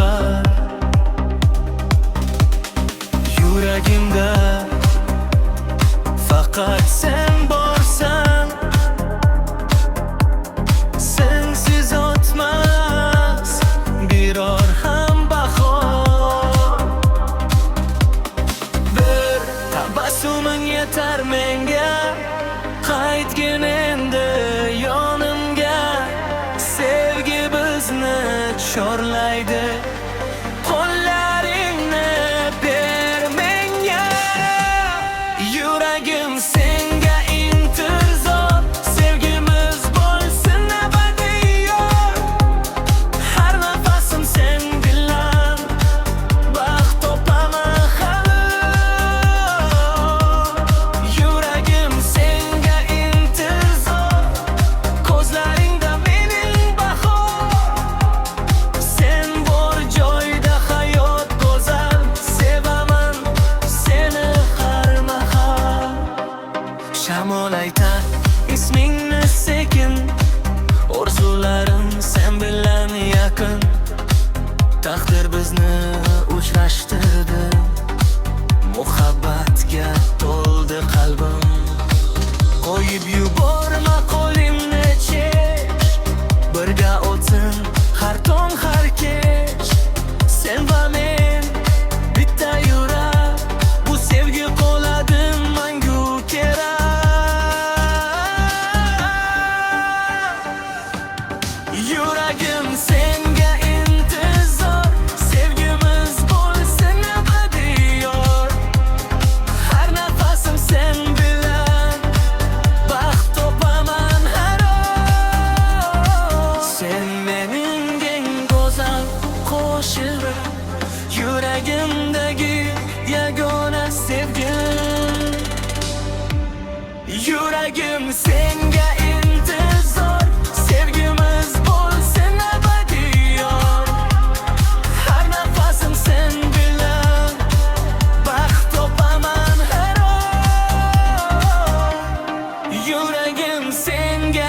bahor. Yuragimda faqat sen borsan, sensiz o'tmas biror ham bahor. Bir tabassuming yetar menga, qaytgin endi yonimga. Sevgi bizni chorlaydi, qo'llaringni ber menga. Yuragim senga intizor, sevgimiz bo'lsin abadiy. Har nafasim sen bilan baxt topaman hali. Yuragim senga intizor, ko'zlaringda mening bahor. Sen bor joyda hayot go'zal, sevaman seni har mahal. Shamol aytar ismingni sekin, orzularim sen bilan yaqin. Taqdir bizni uchrashtirdi, muhabbatga to'ldi qalbim. Qo'yib yuborma qo'limni chesh, birga o'tsin har tong har kech. Sen va men bitta yurak, bu sevgi qoladi mangu kerak. Yuragim senga intizor, sevgimiz bo'lsin abadiy. Har nafasim sen bilan baxt topaman har on. Sen mening eng go'zal qo'shig'im, yuragimdagi yagona sevgim. Yuragim senga intizor, sevgimiz bo'lsin abadiy. Har nafasim sen bilan baxt topaman har on. Yuragim senga